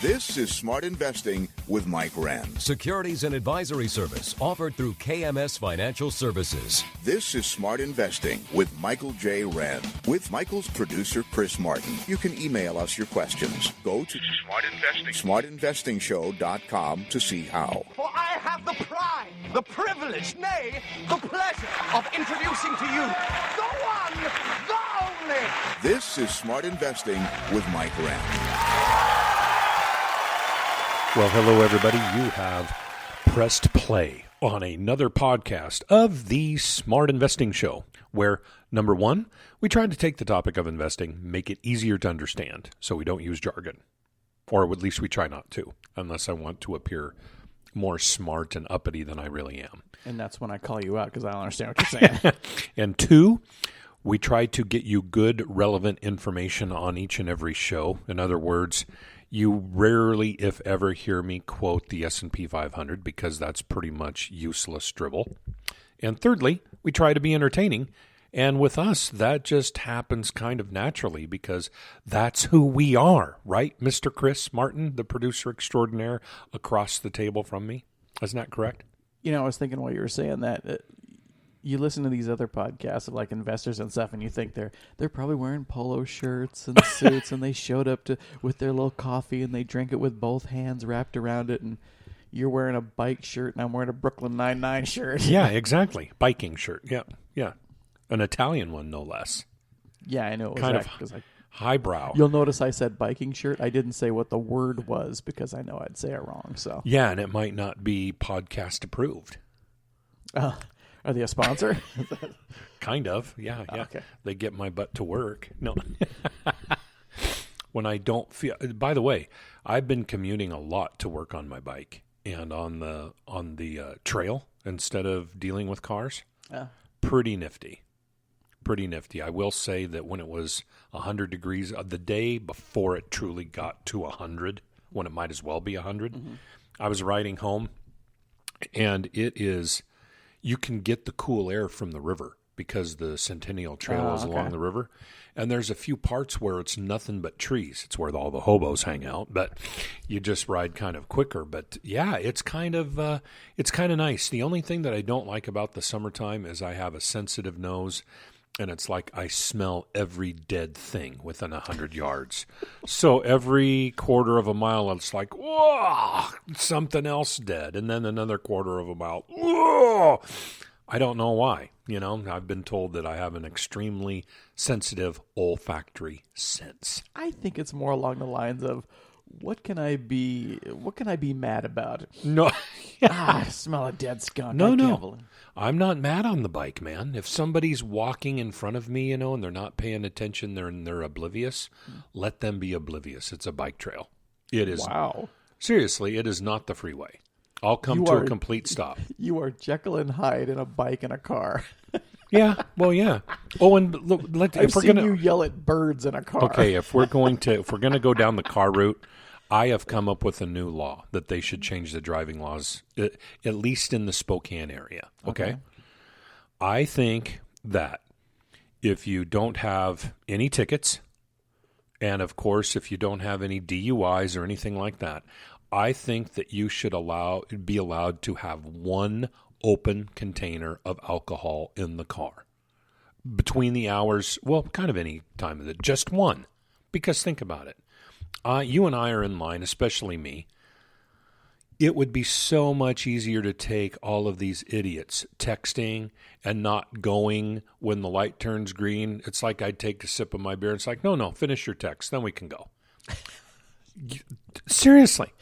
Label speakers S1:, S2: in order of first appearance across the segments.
S1: This is Smart Investing with Mike Wren.
S2: Securities and advisory service offered through KMS Financial Services.
S1: This is Smart Investing with Michael J. Wren. With Michael's producer, Chris Martin. You can email us your questions. Go to smartinvestingshow.com to see how.
S3: For I have the pride, the privilege, nay, the pleasure of introducing to you the one, the only.
S1: This is Smart Investing with Mike Wren.
S4: Well, hello, everybody. You have pressed play on another podcast of the Smart Investing Show, where, number one, we try to take the topic of investing, make it easier to understand, so we don't use jargon. Or at least we try not to, unless I want to appear more smart and uppity than I really am.
S5: And that's when I call you out, because I don't understand what you're saying.
S4: And two, we try to get you good, relevant information on each and every show. In other words, you rarely, if ever, hear me quote the S&P 500 because that's pretty much useless dribble. And thirdly, we try to be entertaining. And with us, that just happens kind of naturally because that's who we are, right? Mr. Chris Martin, the producer extraordinaire across the table from me. Isn't that correct?
S5: You know, I was thinking while you were saying that, you listen to these other podcasts of like investors and stuff, and you think they're probably wearing polo shirts and suits, and they showed up with their little coffee, and they drank it with both hands wrapped around it, and you're wearing a bike shirt, and I'm wearing a Brooklyn Nine-Nine shirt.
S4: Yeah, exactly. Biking shirt. Yeah. An Italian one, no less.
S5: Yeah, I know.
S4: Kind of highbrow.
S5: You'll notice I said biking shirt. I didn't say what the word was because I know I'd say it wrong. So
S4: yeah, and it might not be podcast approved.
S5: Are they a sponsor?
S4: Kind of, yeah.
S5: Okay.
S4: They get my butt to work. No. When I don't feel. By the way, I've been commuting a lot to work on my bike and on the trail instead of dealing with cars. Pretty nifty. I will say that when it was 100 degrees, the day before it truly got to 100, when it might as well be 100, I was riding home, and it is. You can get the cool air from the river because the Centennial Trail is along the river. And there's a few parts where it's nothing but trees. It's where all the hobos hang out, but you just ride kind of quicker. But yeah, it's kind of nice. The only thing that I don't like about the summertime is I have a sensitive nose, and it's like I smell every dead thing within 100 yards. So every quarter of a mile, it's like, whoa, something else dead. And then another quarter of a mile, whoa. I don't know why. You know, I've been told that I have an extremely sensitive olfactory sense.
S5: I think it's more along the lines of, what can I be mad about?
S4: No.
S5: I smell a dead skunk.
S4: No. I'm not mad on the bike, man. If somebody's walking in front of me, and they're not paying attention, they're oblivious, let them be oblivious. It's a bike trail. It is.
S5: Wow.
S4: Seriously, it is not the freeway. I'll come to a complete stop.
S5: You are Jekyll and Hyde in a bike and a car.
S4: Yeah, well, yeah. Oh, and look,
S5: I've seen you yell at birds in a car.
S4: Okay, if we're gonna go down the car route, I have come up with a new law that they should change the driving laws, at least in the Spokane area. Okay? I think that if you don't have any tickets, and of course, if you don't have any DUIs or anything like that, I think that you should be allowed to have one open container of alcohol in the car between the hours, well, kind of any time of it, just one. Because think about it. You and I are in line, especially me. It would be so much easier to take all of these idiots texting and not going when the light turns green. It's like I'd take a sip of my beer. It's like, no, finish your text, then we can go. Seriously.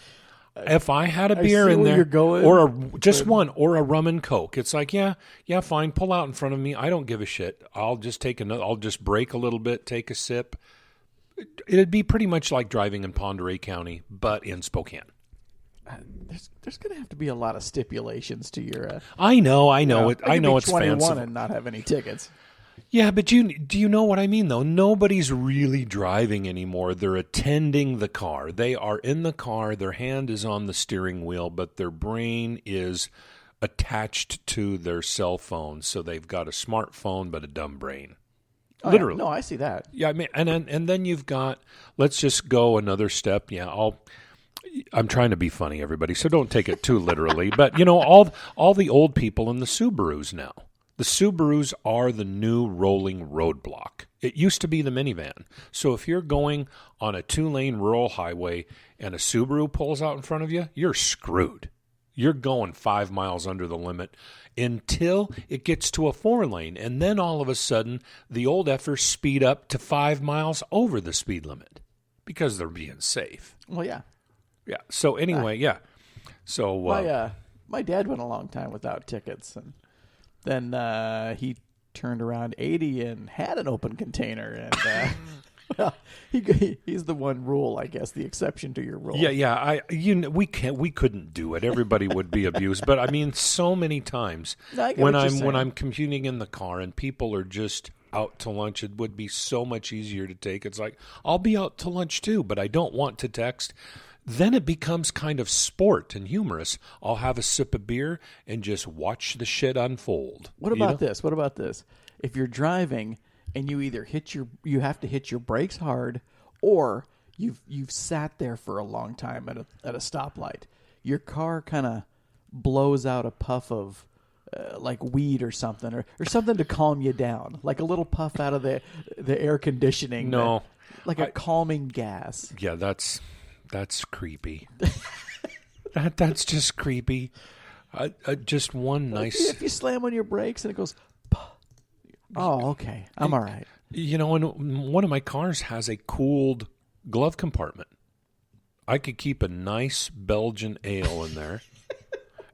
S4: If I had a beer in there, or one, or a rum and Coke, it's like, yeah, fine, pull out in front of me. I don't give a shit. I'll just break a little bit, take a sip. It'd be pretty much like driving in Pend Oreille County, but in Spokane.
S5: There's going to have to be a lot of stipulations to your.
S4: I know.
S5: I know
S4: it's
S5: 21
S4: fanciful.
S5: And not have any tickets.
S4: Yeah, but do you know what I mean, though? Nobody's really driving anymore. They're attending the car. They are in the car. Their hand is on the steering wheel, but their brain is attached to their cell phone. So they've got a smartphone, but a dumb brain.
S5: Oh,
S4: Literally.
S5: Yeah. No, I see that.
S4: Yeah, I mean, and then you've got, let's just go another step. Yeah, I'm trying to be funny, everybody, so don't take it too literally. But, all the old people in the Subarus now. The Subarus are the new rolling roadblock. It used to be the minivan. So if you're going on a 2-lane rural highway and a Subaru pulls out in front of you, you're screwed. You're going 5 miles under the limit until it gets to a 4-lane. And then all of a sudden, the old effers speed up to 5 miles over the speed limit because they're being safe.
S5: Well, yeah.
S4: Yeah. So anyway, yeah. So
S5: my dad went a long time without tickets, and then he turned around 80 and had an open container, and well, he's the one rule, I guess, the exception to your rule.
S4: Yeah. We couldn't do it. Everybody would be abused. But I mean, so many times when I'm commuting in the car and people are just out to lunch, it would be so much easier to take. It's like, I'll be out to lunch too, but I don't want to text. Then it becomes kind of sport and humorous. I'll have a sip of beer and just watch the shit unfold.
S5: What about this? What about this? If you're driving and you either you have to hit your brakes hard, or you've sat there for a long time at a stoplight, your car kind of blows out a puff of like weed or something, or something to calm you down, like a little puff out of the air conditioning.
S4: No,
S5: like a calming gas.
S4: Yeah, that's creepy. That's just creepy. Just one nice.
S5: If you slam on your brakes and it goes, oh, okay, I'm all right.
S4: And one of my cars has a cooled glove compartment. I could keep a nice Belgian ale in there,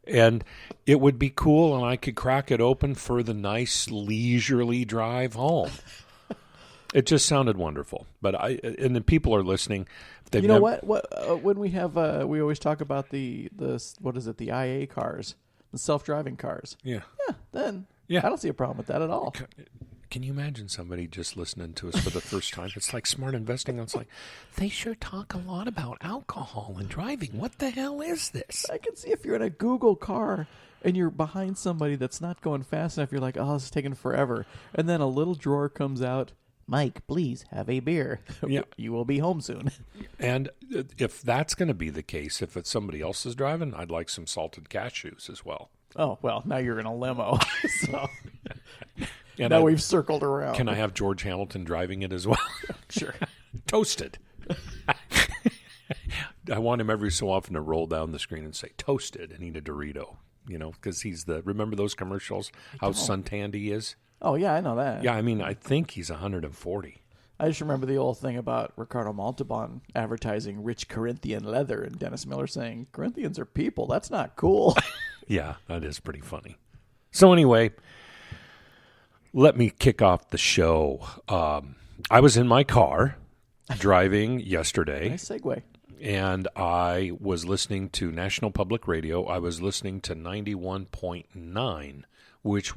S4: and it would be cool, and I could crack it open for the nice leisurely drive home. It just sounded wonderful. But and the people are listening.
S5: You know what? When we have, we always talk about the what is it? The IA cars, the self-driving cars.
S4: Yeah.
S5: Yeah. I don't see a problem with that at all.
S4: Can you imagine somebody just listening to us for the first time? It's like smart investing. It's like, they sure talk a lot about alcohol and driving. What the hell is this?
S5: I can see if you're in a Google car and you're behind somebody that's not going fast enough, you're like, oh, this is taking forever. And then a little drawer comes out. Mike, please have a beer.
S4: Yeah.
S5: You will be home soon. And
S4: if that's going to be the case, if it's somebody else is driving, I'd like some salted cashews as well.
S5: Oh, well, now you're in a limo. So
S4: and
S5: now we've circled around.
S4: Can I have George Hamilton driving it as well?
S5: Sure.
S4: Toasted. I want him every so often to roll down the screen and say, toasted, and eat a Dorito. Because he's remember those commercials? How suntanned he is?
S5: Oh, yeah, I know that.
S4: Yeah, I mean, I think he's 140.
S5: I just remember the old thing about Ricardo Montalban advertising rich Corinthian leather and Dennis Miller saying, Corinthians are people. That's not cool.
S4: Yeah, that is pretty funny. So anyway, let me kick off the show. I was in my car driving yesterday.
S5: Nice segue.
S4: And I was listening to National Public Radio. I was listening to 91.9. Which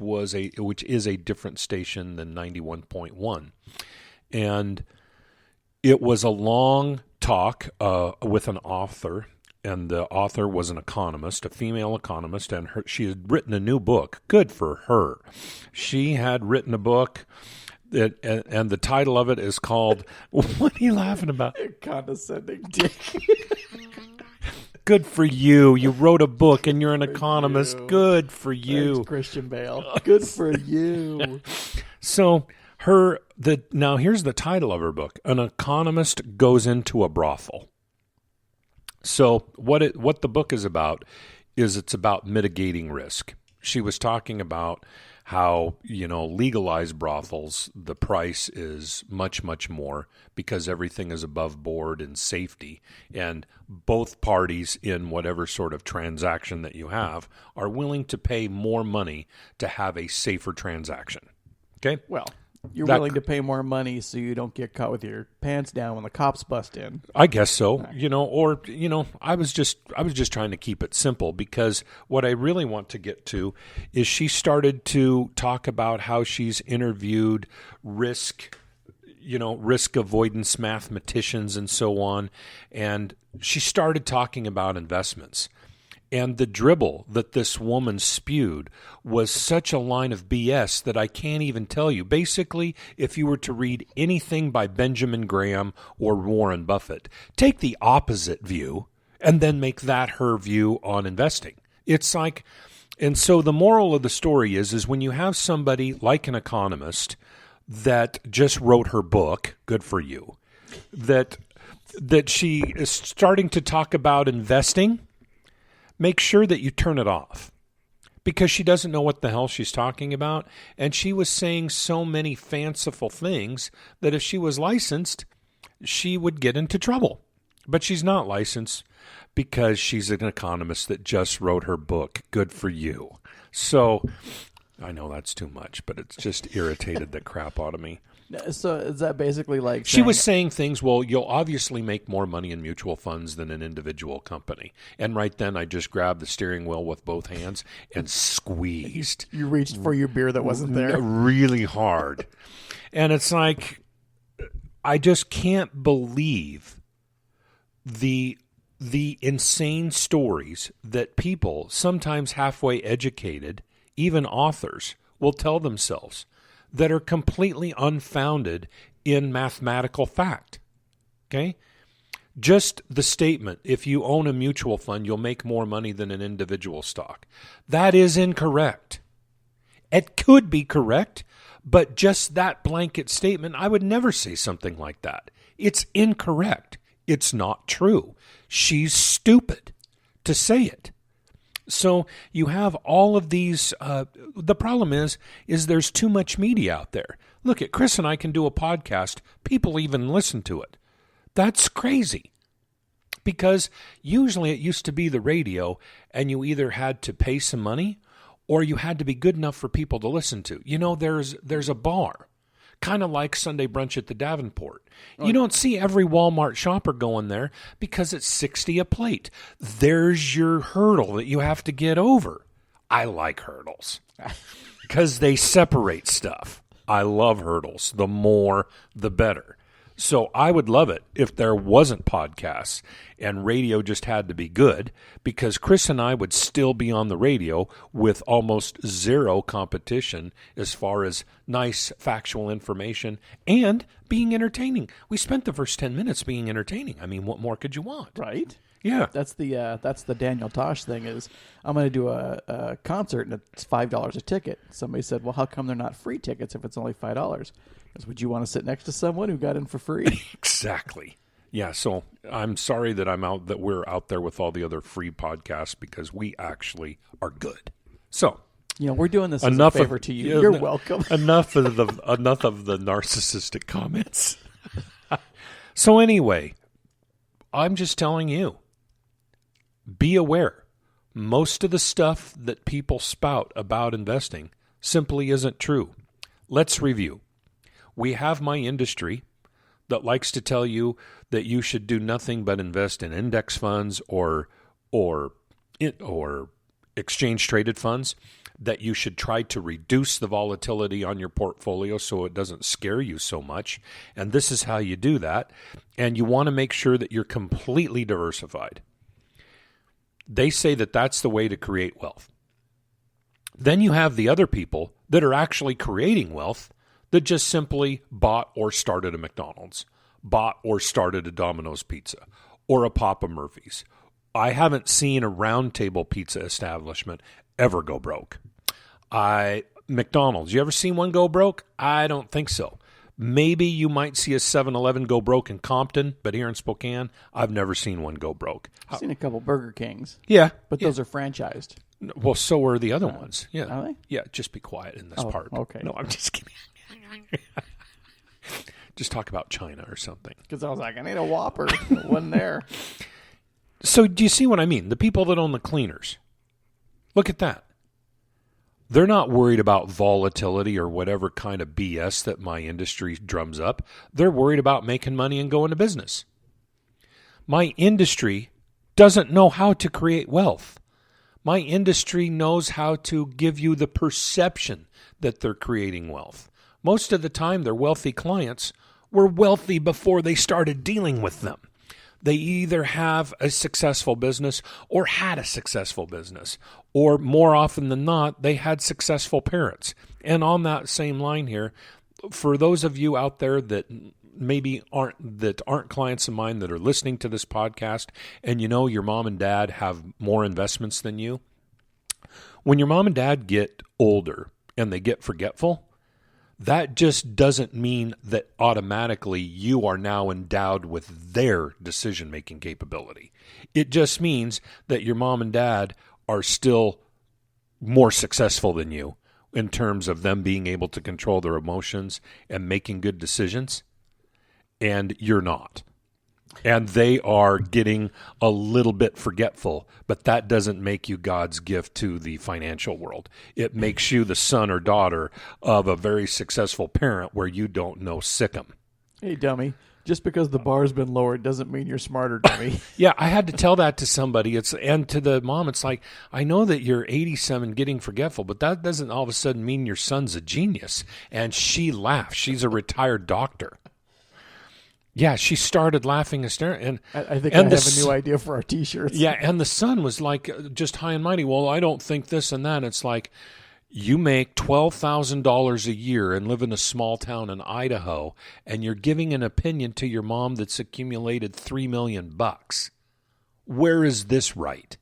S4: is a different station than 91.1. And it was a long talk with an author, and the author was an economist, a female economist, and she had written a new book. Good for her. She had written a book, and the title of it is called, what are you laughing about?
S5: Condescending dick.
S4: Good for you. You wrote a book and you're an economist. Good for you.
S5: Thanks, Christian Bale. Good for you.
S4: So now here's the title of her book. An Economist Goes into a Brothel. So what the book is about is it's about mitigating risk. She was talking about how, legalized brothels, the price is much, much more because everything is above board and safety. And both parties in whatever sort of transaction that you have are willing to pay more money to have a safer transaction. Okay?
S5: Well, you're willing to pay more money so you don't get caught with your pants down when the cops bust in.
S4: I guess so. I was just trying to keep it simple because what I really want to get to is she started to talk about how she's interviewed risk avoidance mathematicians and so on, and she started talking about investments. And the dribble that this woman spewed was such a line of BS that I can't even tell you. Basically, if you were to read anything by Benjamin Graham or Warren Buffett, take the opposite view and then make that her view on investing. It's like, and so the moral of the story is when you have somebody like an economist that just wrote her book, good for you, that she is starting to talk about investing, make sure that you turn it off. Because she doesn't know what the hell she's talking about. And she was saying so many fanciful things that if she was licensed, she would get into trouble. But she's not licensed because she's an economist that just wrote her book. Good for you. So I know that's too much, but it's just irritated the crap out of me.
S5: So is that basically like
S4: she was saying things, well, you'll obviously make more money in mutual funds than an individual company. And right then I just grabbed the steering wheel with both hands and squeezed.
S5: You reached for your beer that wasn't there.
S4: Really hard. And it's like, I just can't believe the insane stories that people, sometimes halfway educated, even authors, will tell themselves that are completely unfounded in mathematical fact. Okay? Just the statement, if you own a mutual fund, you'll make more money than an individual stock. That is incorrect. It could be correct, but just that blanket statement, I would never say something like that. It's incorrect. It's not true. She's stupid to say it. So you have all of these, the problem is there's too much media out there. Look, at Chris and I can do a podcast. People even listen to it. That's crazy. Because usually it used to be the radio, and you either had to pay some money or you had to be good enough for people to listen to. You know, there's a bar, kind of like Sunday brunch at the Davenport. You don't see every Walmart shopper going there because it's $60 a plate. There's your hurdle that you have to get over. I like hurdles because they separate stuff. I love hurdles. The more, the better. So I would love it if there wasn't podcasts and radio just had to be good, because Chris and I would still be on the radio with almost zero competition as far as nice factual information and being entertaining. We spent the first 10 minutes being entertaining. I mean, what more could you want?
S5: Right?
S4: Yeah.
S5: That's the Daniel Tosh thing is, I'm going to do a concert and it's $5 a ticket. Somebody said, well, how come they're not free tickets if it's only $5? Because would you want to sit next to someone who got in for free?
S4: Exactly. Yeah, so I'm sorry that we're out there with all the other free podcasts, because we actually are good. So,
S5: we're doing this as a favor to you. You're welcome.
S4: Enough of the narcissistic comments. So anyway, I'm just telling you, be aware. Most of the stuff that people spout about investing simply isn't true. Let's review. We have my industry that likes to tell you that you should do nothing but invest in index funds or exchange traded funds, that you should try to reduce the volatility on your portfolio so it doesn't scare you so much. And this is how you do that. And you want to make sure that you're completely diversified. They say that that's the way to create wealth. Then you have the other people that are actually creating wealth that just simply bought or started a McDonald's, bought or started a Domino's Pizza, or a Papa Murphy's. I haven't seen a Round Table pizza establishment ever go broke. McDonald's, you ever seen one go broke? I don't think so. Maybe you might see a 7-Eleven go broke in Compton, but here in Spokane, I've never seen one go broke.
S5: I've seen a couple Burger Kings.
S4: Yeah.
S5: But those are franchised.
S4: Well, so are the other ones. Yeah.
S5: Are they?
S4: Yeah, just be quiet in this part.
S5: Okay.
S4: No, I'm just kidding. Just talk about China or something.
S5: Because I was like, I need a Whopper. It wasn't there.
S4: So do you see what I mean? The people that own the cleaners. Look at that. They're not worried about volatility or whatever kind of BS that my industry drums up. They're worried about making money and going to business. My industry doesn't know how to create wealth. My industry knows how to give you the perception that they're creating wealth. Most of the time, their wealthy clients were wealthy before they started dealing with them. They either have a successful business or had a successful business, or more often than not, they had successful parents. And on that same line here, for those of you out there that maybe aren't clients of mine that are listening to this podcast, and your mom and dad have more investments than you. When your mom and dad get older and they get forgetful, that just doesn't mean that automatically you are now endowed with their decision-making capability. It just means that your mom and dad are still more successful than you in terms of them being able to control their emotions and making good decisions, and you're not. And they are getting a little bit forgetful, but that doesn't make you God's gift to the financial world. It makes you the son or daughter of a very successful parent where you don't know sick 'em.
S5: Hey, dummy. Just because the bar's been lowered doesn't mean you're smarter, dummy.
S4: Yeah, I had to tell that to somebody. And to the mom, it's like, I know that you're 87 getting forgetful, but that doesn't all of a sudden mean your son's a genius. And she laughed. She's a retired doctor. Yeah, she started laughing hysterically.
S5: I think I have a new idea for our T-shirts.
S4: Yeah, and the son was like just high and mighty. Well, I don't think this and that. It's like, you make $12,000 a year and live in a small town in Idaho, and you're giving an opinion to your mom that's accumulated $3 million. Where is this right?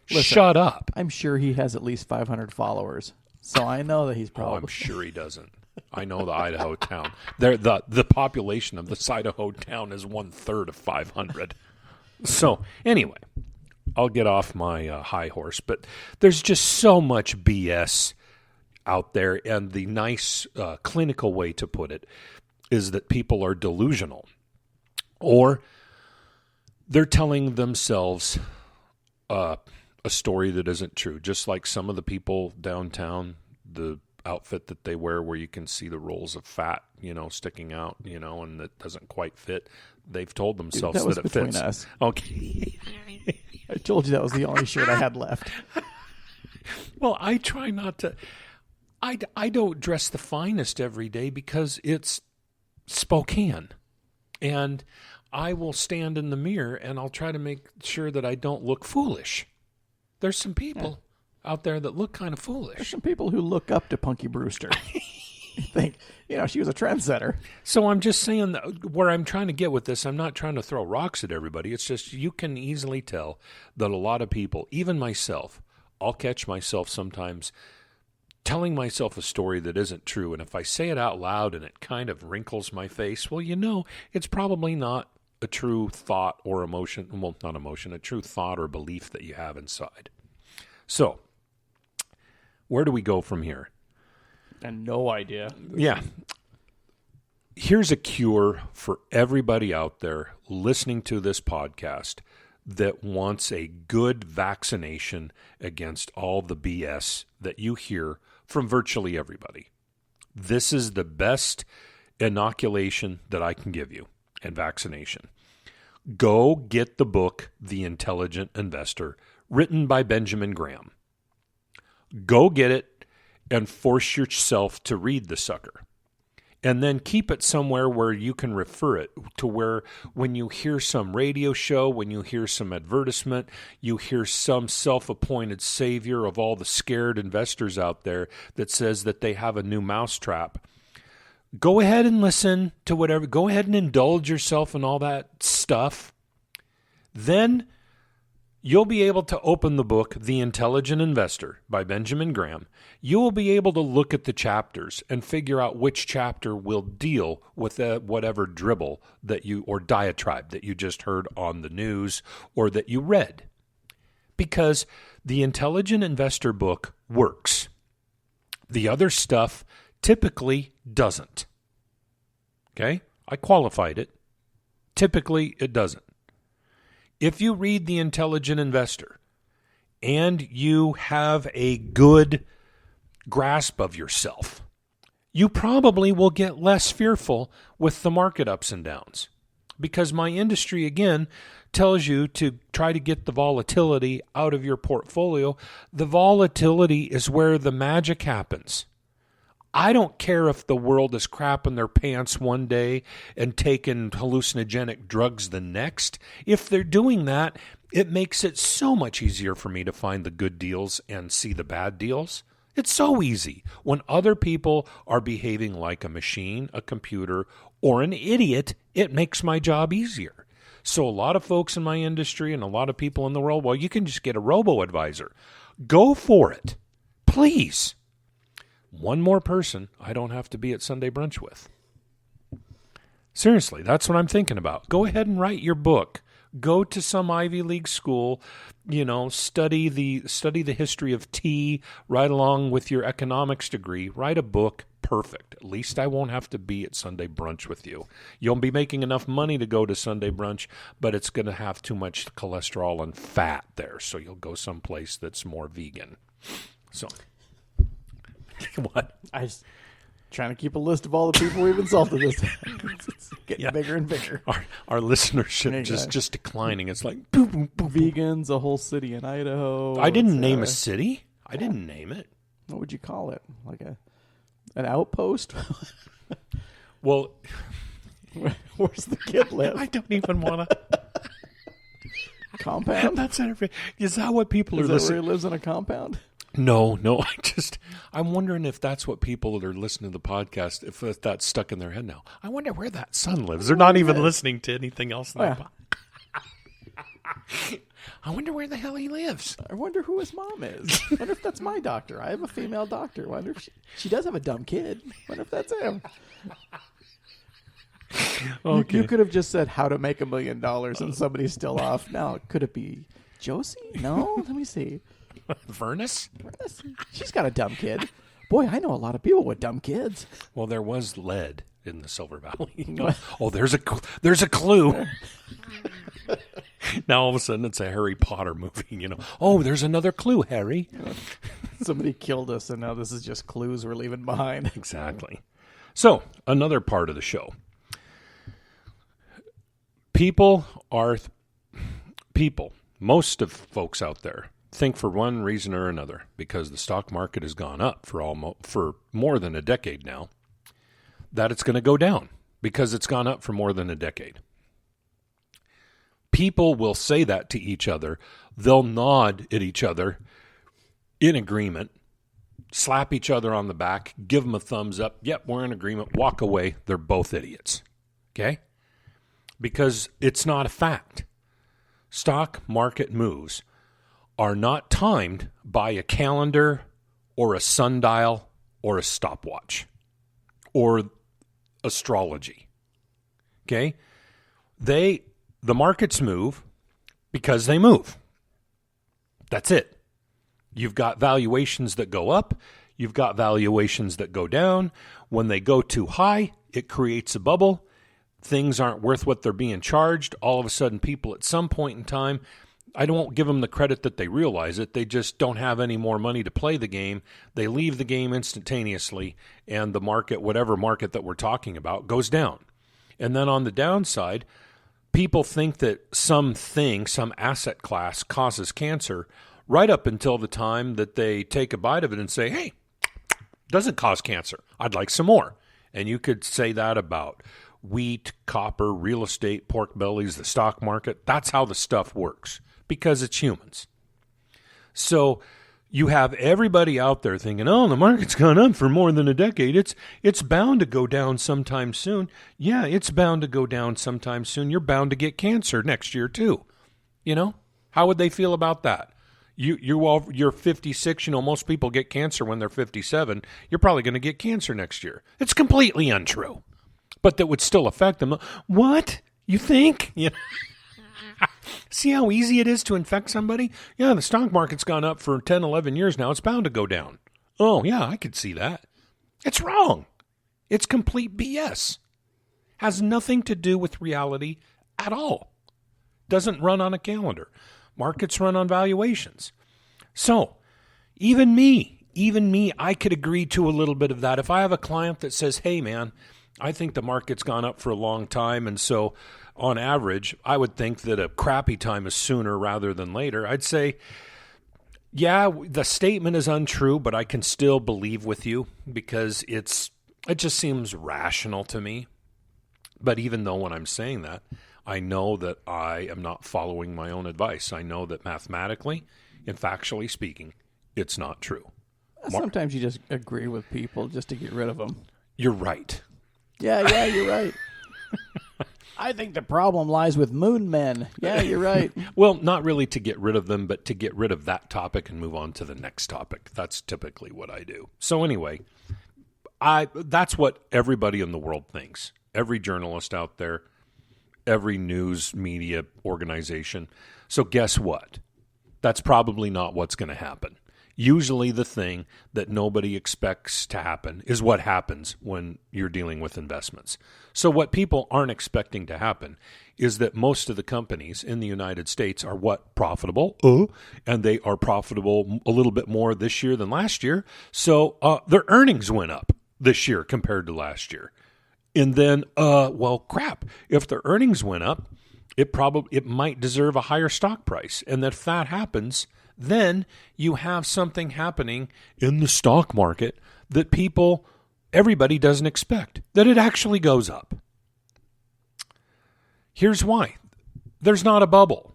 S4: Listen, shut up.
S5: I'm sure he has at least 500 followers, so I know that he's probably...
S4: Oh, I'm sure he doesn't. I know the Idaho town. The population of this Idaho town is 1/3 of 500. So anyway, I'll get off my high horse, but there's just so much BS out there, and the nice clinical way to put it is that people are delusional, or they're telling themselves a story that isn't true, just like some of the people downtown, the outfit that they wear where you can see the rolls of fat, sticking out, and that doesn't quite fit. They've told themselves that it fits.
S5: Between us.
S4: Okay.
S5: I told you that was the only shirt I had left.
S4: Well, I try not to. I don't dress the finest every day because it's Spokane. And I will stand in the mirror and I'll try to make sure that I don't look foolish. There's some people out there that look kind of foolish.
S5: There's some people who look up to Punky Brewster. Think, she was a trendsetter.
S4: So I'm just saying that where I'm trying to get with this, I'm not trying to throw rocks at everybody. It's just you can easily tell that a lot of people, even myself, I'll catch myself sometimes telling myself a story that isn't true. And if I say it out loud and it kind of wrinkles my face, well, it's probably not a true thought or emotion. Well, not emotion, a true thought or belief that you have inside. So, where do we go from here?
S5: And no idea.
S4: Yeah. Here's a cure for everybody out there listening to this podcast that wants a good vaccination against all the BS that you hear from virtually everybody. This is the best inoculation that I can give you and vaccination. Go get the book, The Intelligent Investor, written by Benjamin Graham. Go get it and force yourself to read the sucker. And then keep it somewhere where you can refer it to where when you hear some radio show, when you hear some advertisement, you hear some self-appointed savior of all the scared investors out there that says that they have a new mousetrap. Go ahead and listen to whatever. Go ahead and indulge yourself in all that stuff. Then you'll be able to open the book, The Intelligent Investor by Benjamin Graham. You will be able to look at the chapters and figure out which chapter will deal with whatever dribble that or diatribe that you just heard on the news or that you read. Because the Intelligent Investor book works. The other stuff typically doesn't. Okay? I qualified it. Typically, it doesn't. If you read The Intelligent Investor and you have a good grasp of yourself, you probably will get less fearful with the market ups and downs. Because my industry, again, tells you to try to get the volatility out of your portfolio. The volatility is where the magic happens. I don't care if the world is crapping their pants one day and taking hallucinogenic drugs the next. If they're doing that, it makes it so much easier for me to find the good deals and see the bad deals. It's so easy. When other people are behaving like a machine, a computer, or an idiot, it makes my job easier. So a lot of folks in my industry and a lot of people in the world, well, you can just get a robo-advisor. Go for it. Please. One more person I don't have to be at Sunday brunch with. Seriously, that's what I'm thinking about. Go ahead and write your book. Go to some Ivy League school, study the history of tea right along with your economics degree. Write a book. Perfect. At least I won't have to be at Sunday brunch with you. You'll be making enough money to go to Sunday brunch, but it's going to have too much cholesterol and fat there, so you'll go someplace that's more vegan. So, what?
S5: I just trying to keep a list of all the people we've insulted this. It's getting bigger and bigger.
S4: Our listenership just declining. It's like boom, boom, boom,
S5: vegans, a whole city in Idaho.
S4: I didn't name a city. I didn't name it.
S5: What would you call it? Like an outpost?
S4: Well,
S5: where's the kid live?
S4: I don't even want to.
S5: Compound?
S4: Is that what people are listening?
S5: Is that where he lives in a compound?
S4: No. I'm wondering if that's what people that are listening to the podcast, if that's stuck in their head now. I wonder where that son lives. They're not even listening to anything else. I wonder where the hell he lives.
S5: I wonder who his mom is. I wonder if that's my doctor. I have a female doctor. I wonder if she does have a dumb kid. I wonder if that's him. Okay. You could have just said how to make $1 million and somebody's still off. Now, could it be Josie? No? Let me see.
S4: Vernus?
S5: She's got a dumb kid. Boy, I know a lot of people with dumb kids.
S4: Well, there was lead in the Silver Valley. Oh, there's a clue. Now all of a sudden it's a Harry Potter movie. Oh, there's another clue, Harry.
S5: Somebody killed us, and now this is just clues we're leaving behind.
S4: Exactly. So another part of the show. Most of folks out there think for one reason or another, because the stock market has gone up for more than a decade now, that it's going to go down because it's gone up for more than a decade. People will say that to each other. They'll nod at each other in agreement, slap each other on the back, give them a thumbs up. Yep, we're in agreement. Walk away. They're both idiots. Okay? Because it's not a fact. Stock market moves are not timed by a calendar or a sundial or a stopwatch or astrology. Okay? The markets move because they move. That's it. You've got valuations that go up. You've got valuations that go down. When they go too high, it creates a bubble. Things aren't worth what they're being charged. All of a sudden, people at some point in time, I don't give them the credit that they realize it. They just don't have any more money to play the game. They leave the game instantaneously, and the market, whatever market that we're talking about, goes down. And then on the downside, people think that some asset class causes cancer right up until the time that they take a bite of it and say, hey, doesn't cause cancer. I'd like some more. And you could say that about wheat, copper, real estate, pork bellies, the stock market. That's how the stuff works because it's humans. So you have everybody out there thinking, oh, the market's gone up for more than a decade. It's bound to go down sometime soon. Yeah, it's bound to go down sometime soon. You're bound to get cancer next year too. How would they feel about that? You're 56. Most people get cancer when they're 57. You're probably going to get cancer next year. It's completely untrue. But that would still affect them. What? You think? See how easy it is to infect somebody? Yeah, the stock market's gone up for 10, 11 years now. It's bound to go down. Oh, yeah, I could see that. It's wrong. It's complete BS. Has nothing to do with reality at all. Doesn't run on a calendar. Markets run on valuations. So, even me, I could agree to a little bit of that. If I have a client that says, hey, man, I think the market's gone up for a long time, and so on average, I would think that a crappy time is sooner rather than later. I'd say, yeah, the statement is untrue, but I can still believe with you because it just seems rational to me. But even though when I'm saying that, I know that I am not following my own advice. I know that mathematically and factually speaking, it's not true.
S5: Sometimes you just agree with people just to get rid of them.
S4: You're right.
S5: Yeah, you're right. I think the problem lies with moon men. Yeah, you're right.
S4: Well, not really to get rid of them, but to get rid of that topic and move on to the next topic. That's typically what I do. So anyway, that's what everybody in the world thinks. Every journalist out there, every news media organization. So guess what? That's probably not what's going to happen. Usually the thing that nobody expects to happen is what happens when you're dealing with investments. So what people aren't expecting to happen is that most of the companies in the United States are profitable, and they are profitable a little bit more this year than last year. So their earnings went up this year compared to last year. And then, crap, if their earnings went up, it might deserve a higher stock price. And if that happens, then you have something happening in the stock market that everybody doesn't expect, that it actually goes up. Here's why. There's not a bubble,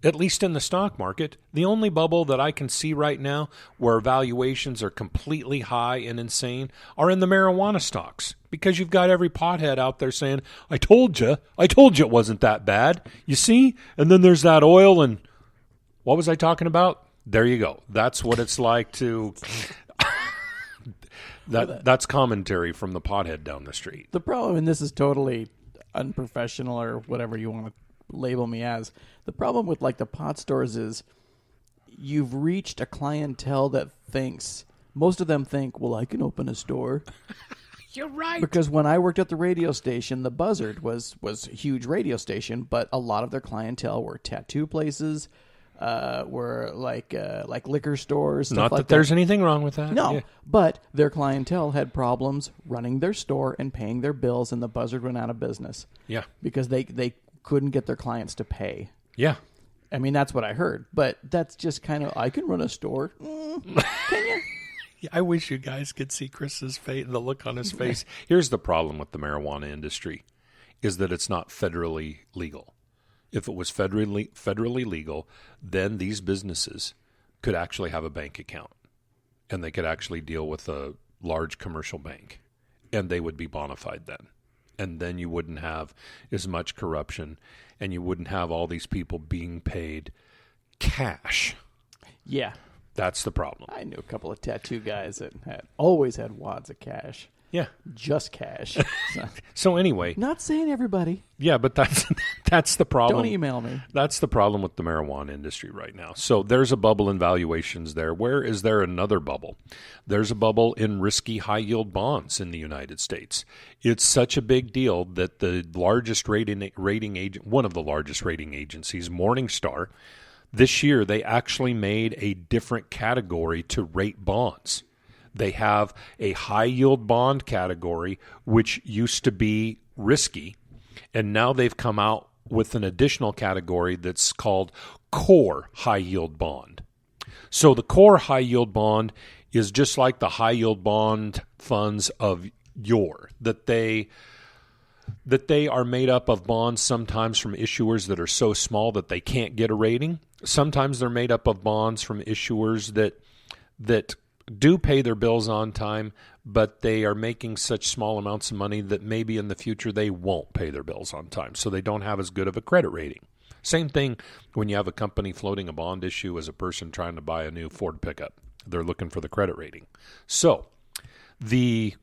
S4: at least in the stock market. The only bubble that I can see right now where valuations are completely high and insane are in the marijuana stocks, because you've got every pothead out there saying, I told you it wasn't that bad. You see? And then there's that oil and what was I talking about? There you go. That's what it's like to... That's commentary from the pothead down the street.
S5: The problem, and this is totally unprofessional or whatever you want to label me as, the problem with like the pot stores is you've reached a clientele that thinks, most of them think, well, I can open a store.
S4: You're right.
S5: Because when I worked at the radio station, the Buzzard was a huge radio station, but a lot of their clientele were tattoo places, were like liquor stores. Stuff
S4: Not
S5: like
S4: that there's anything wrong with that.
S5: No,
S4: Yeah.
S5: but their clientele had problems running their store and paying their bills, and the Buzzard went out of business.
S4: Yeah.
S5: Because they couldn't get their clients to pay.
S4: Yeah.
S5: I mean, that's what I heard. But that's just kind of, I can run a store. Can you?
S4: I wish you guys could see Chris's face, the look on his face. Here's the problem with the marijuana industry, is that it's not federally legal. If it was federally legal, then these businesses could actually have a bank account, and they could actually deal with a large commercial bank, and they would be bona fide then. And then you wouldn't have as much corruption, and you wouldn't have all these people being paid cash.
S5: Yeah.
S4: That's the problem.
S5: I knew a couple of tattoo guys that always had wads of cash.
S4: Yeah.
S5: Just cash.
S4: So anyway.
S5: Not saying everybody.
S4: Yeah, but that's the problem.
S5: Don't email me.
S4: That's the problem with the marijuana industry right now. So there's a bubble in valuations there. Where is there another bubble? There's a bubble in risky high-yield bonds in the United States. It's such a big deal that the largest rating agent, one of the largest rating agencies, Morningstar, this year they actually made a different category to rate bonds. They have a high-yield bond category, which used to be risky, and now they've come out with an additional category that's called core high-yield bond. So the core high-yield bond is just like the high-yield bond funds of yore, that they are made up of bonds sometimes from issuers that are so small that they can't get a rating. Sometimes they're made up of bonds from issuers that do pay their bills on time, but they are making such small amounts of money that maybe in the future they won't pay their bills on time, so they don't have as good of a credit rating. Same thing when you have a company floating a bond issue as a person trying to buy a new Ford pickup. They're looking for the credit rating. So the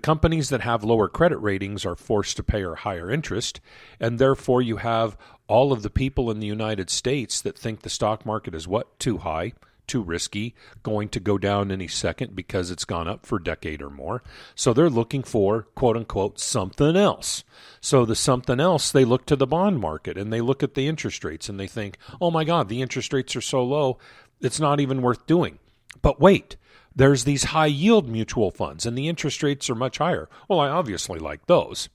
S4: companies that have lower credit ratings are forced to pay a higher interest, and therefore you have all of the people in the United States that think the stock market is too high, too risky, going to go down any second because it's gone up for a decade or more. So they're looking for, quote unquote, something else. So the something else, they look to the bond market and they look at the interest rates and they think, oh my God, the interest rates are so low, it's not even worth doing. But wait, there's these high yield mutual funds and the interest rates are much higher. Well, I obviously like those.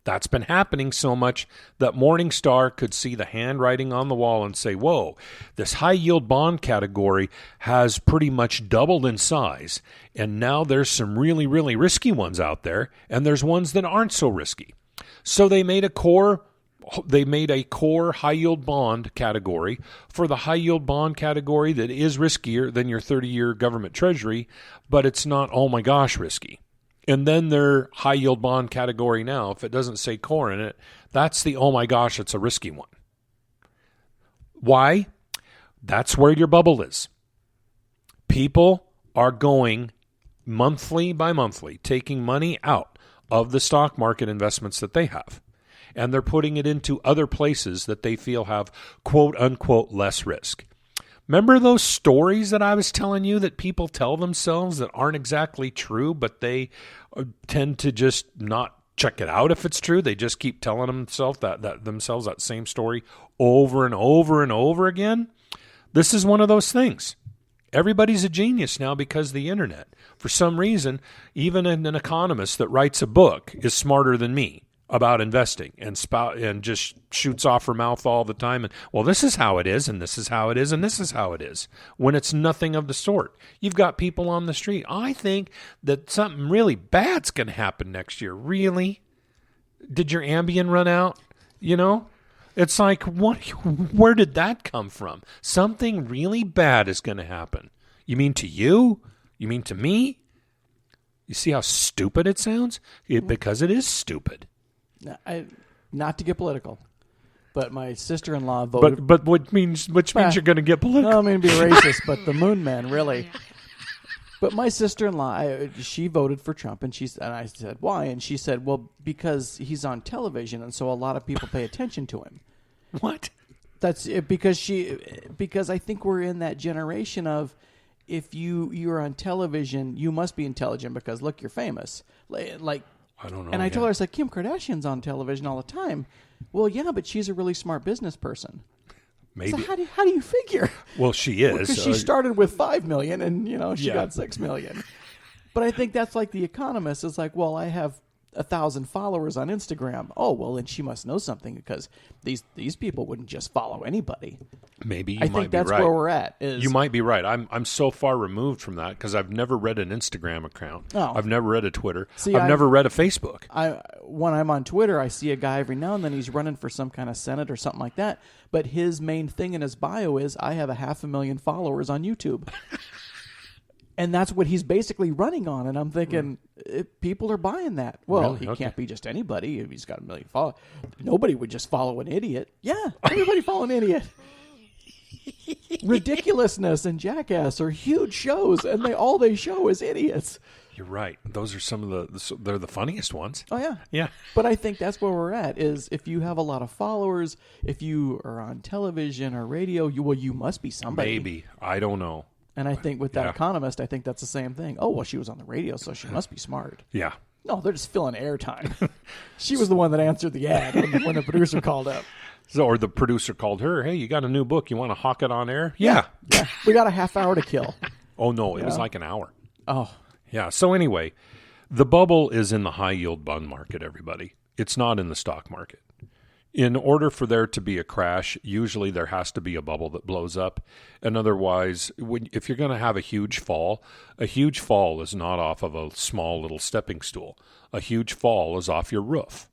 S4: That's been happening so much that Morningstar could see the handwriting on the wall and say, whoa, this high-yield bond category has pretty much doubled in size, and now there's some really, really risky ones out there, and there's ones that aren't so risky. So they made a core they made a core high-yield bond category for the high-yield bond category that is riskier than your 30-year government treasury, but it's not, oh my gosh, risky. And then their high-yield bond category now, if it doesn't say core in it, that's the, oh my gosh, it's a risky one. Why? That's where your bubble is. People are going monthly by monthly, taking money out of the stock market investments that they have, and they're putting it into other places that they feel have quote-unquote less risk. Remember those stories that I was telling you that people tell themselves that aren't exactly true, but they tend to just not check it out if it's true? They just keep telling themselves that same story over and over and over again. This is one of those things. Everybody's a genius now because of the internet. For some reason, even an economist that writes a book is smarter than me about investing and just shoots off her mouth all the time. And, well, this is how it is, and this is how it is, and this is how it is, when it's nothing of the sort. You've got people on the street. I think that something really bad's going to happen next year. Really? Did your Ambien run out? You know? It's like, where did that come from? Something really bad is going to happen. You mean to you? You mean to me? You see how stupid it sounds? Because it is stupid.
S5: Not to get political, but my sister-in-law voted.
S4: But which means you're going to get political.
S5: No, I mean to be racist, but the Moon Man, really. But my sister-in-law, she voted for Trump, and I said, why? And she said, well, because he's on television, and so a lot of people pay attention to him.
S4: What?
S5: That's it, because I think we're in that generation of, if you're on television, you must be intelligent because, look, you're famous. Like,
S4: I don't know.
S5: And I told her, I said, Kim Kardashian's on television all the time. Well, yeah, but she's a really smart business person.
S4: Maybe.
S5: So how do you figure?
S4: Well, she is.
S5: Because she started with 5 million and, she got 6 million. But I think that's like The Economist. It's like, well, I have 1,000 followers on Instagram. Oh, well, then she must know something because these people wouldn't just follow anybody.
S4: Maybe you
S5: I
S4: might
S5: think
S4: be
S5: that's
S4: right.
S5: where we're at.
S4: You might be right. I'm so far removed from that because I've never read an Instagram account.
S5: Oh.
S4: I've never read a Twitter.
S5: See,
S4: I've never read a Facebook.
S5: When I'm on Twitter, I see a guy every now and then. He's running for some kind of Senate or something like that. But his main thing in his bio is, I have 500,000 followers on YouTube. And that's what he's basically running on. And I'm thinking, people are buying that. Well,
S4: really?
S5: He can't be just anybody if he's got 1 million followers. Nobody would just follow an idiot. Yeah, everybody follow an idiot. Ridiculousness and Jackass are huge shows, and all they show is idiots.
S4: You're right. Those are some of they're the funniest ones.
S5: Oh, yeah.
S4: Yeah.
S5: But I think that's where we're at, is if you have a lot of followers, if you are on television or radio, you must be somebody.
S4: Maybe. I don't know.
S5: And I think with that Economist, I think that's the same thing. Oh, well, she was on the radio, so she must be smart.
S4: Yeah.
S5: No, they're just filling airtime. She was the one that answered the ad when the producer called up.
S4: So, or the producer called her, hey, you got a new book. You want to hawk it on air? Yeah.
S5: We got a half hour to kill.
S4: Oh, no, it was like an hour.
S5: Oh.
S4: Yeah. So anyway, the bubble is in the high-yield bond market, everybody. It's not in the stock market. In order for there to be a crash, usually there has to be a bubble that blows up. And otherwise, if you're going to have a huge fall is not off of a small little stepping stool. A huge fall is off your roof.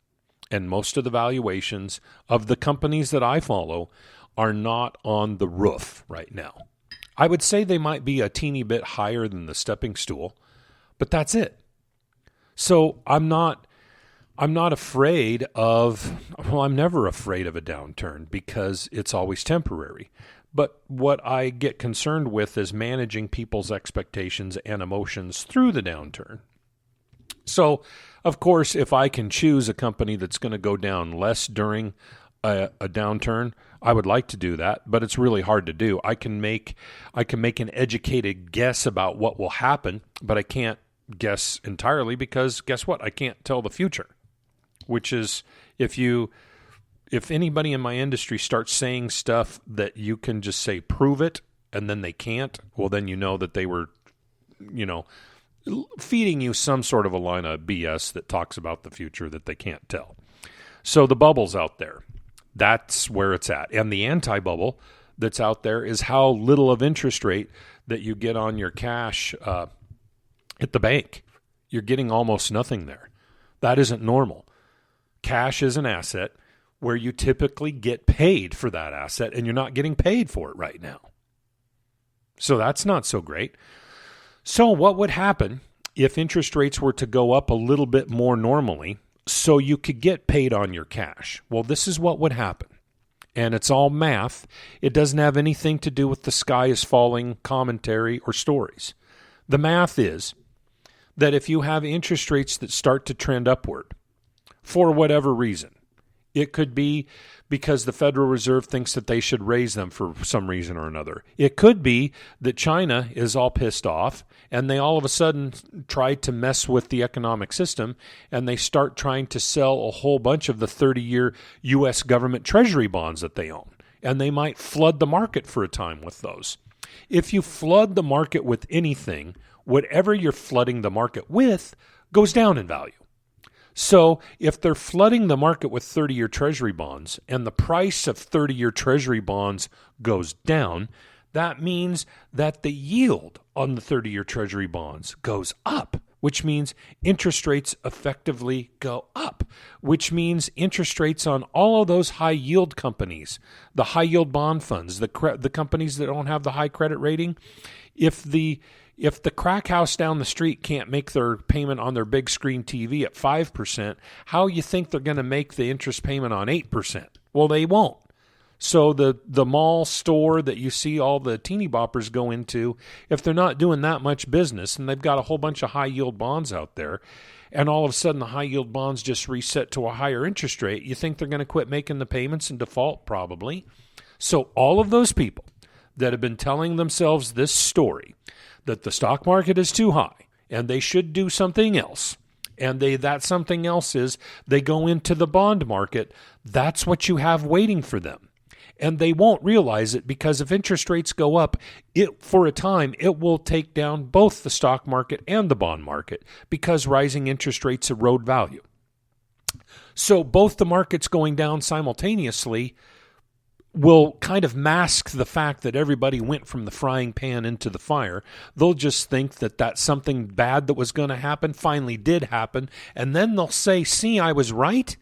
S4: And most of the valuations of the companies that I follow are not on the roof right now. I would say they might be a teeny bit higher than the stepping stool, but that's it. So I'm never afraid of a downturn because it's always temporary. But what I get concerned with is managing people's expectations and emotions through the downturn. So, of course, if I can choose a company that's going to go down less during a downturn, I would like to do that, but it's really hard to do. I can make an educated guess about what will happen, but I can't guess entirely because guess what? I can't tell the future. Which is, if anybody in my industry starts saying stuff that you can just say, prove it, and then they can't, well, then you know that they were, feeding you some sort of a line of BS that talks about the future that they can't tell. So the bubble's out there. That's where it's at. And the anti-bubble that's out there is how little of interest rate that you get on your cash at the bank. You're getting almost nothing there. That isn't normal. Cash is an asset. where you typically get paid for that asset, and you're not getting paid for it right now. So that's not so great. So what would happen if interest rates were to go up a little bit more normally so you could get paid on your cash? Well, this is what would happen. And it's all math. It doesn't have anything to do with the sky is falling commentary or stories. The math is that if you have interest rates that start to trend upward for whatever reason, it could be because the Federal Reserve thinks that they should raise them for some reason or another. It could be that China is all pissed off and they all of a sudden try to mess with the economic system and they start trying to sell a whole bunch of the 30-year U.S. government treasury bonds that they own. And they might flood the market for a time with those. If you flood the market with anything, whatever you're flooding the market with goes down in value. So if they're flooding the market with 30-year treasury bonds and the price of 30-year treasury bonds goes down, that means that the yield on the 30-year treasury bonds goes up, which means interest rates effectively go up, which means interest rates on all of those high-yield companies, the high-yield bond funds, the companies that don't have the high credit rating, if the crack house down the street can't make their payment on their big screen TV at 5%, how you think they're going to make the interest payment on 8%? Well, they won't. So the mall store that you see all the teeny boppers go into, if they're not doing that much business and they've got a whole bunch of high-yield bonds out there, and all of a sudden the high-yield bonds just reset to a higher interest rate, you think they're going to quit making the payments and default? Probably. So all of those people that have been telling themselves this story, that the stock market is too high and they should do something else, and that something else is they go into the bond market, that's what you have waiting for them. And they won't realize it because if interest rates go up, for a time, it will take down both the stock market and the bond market because rising interest rates erode value. So both the markets going down simultaneously will kind of mask the fact that everybody went from the frying pan into the fire. They'll just think that that's something bad that was going to happen finally did happen, and then they'll say, see, I was right,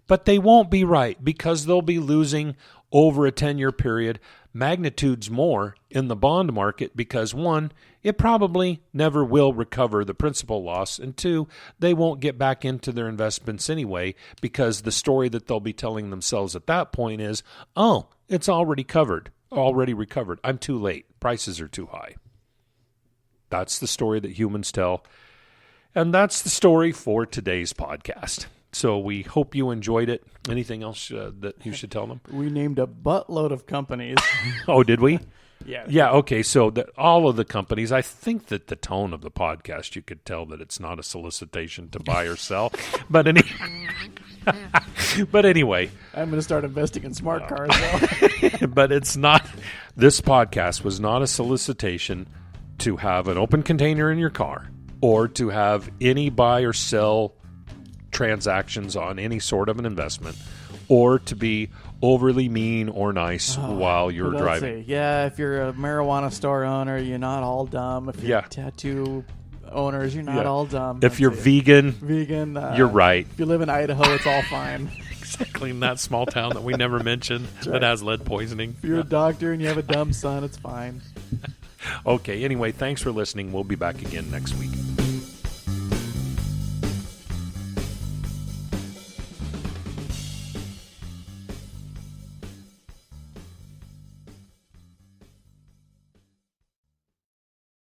S4: but they won't be right because they'll be losing over a 10-year period magnitudes more in the bond market because, one, it probably never will recover the principal loss, and two, they won't get back into their investments anyway because the story that they'll be telling themselves at that point is, oh, it's already recovered. I'm too late. Prices are too high. That's the story that humans tell, and that's the story for today's podcast. So we hope you enjoyed it. Anything else that you should tell them?
S5: We named a buttload of companies.
S4: Oh, did we?
S5: Yeah.
S4: Yeah, okay. So all of the companies, I think that the tone of the podcast, you could tell that it's not a solicitation to buy or sell. But anyway.
S5: I'm going to start investing in smart cars, though.
S4: But it's not. This podcast was not a solicitation to have an open container in your car or to have any buy or sell transactions on any sort of an investment, or to be overly mean or nice while you're driving.
S5: Yeah, if you're a marijuana store owner, you're not all dumb. If you're tattoo owners, you're not all dumb.
S4: If you're vegan, you're right.
S5: If you live in Idaho, it's all fine.
S4: Exactly, in that small town that we never mentioned that has lead poisoning.
S5: If you're a doctor and you have a dumb son, it's fine.
S4: Okay, anyway, thanks for listening. We'll be back again next week.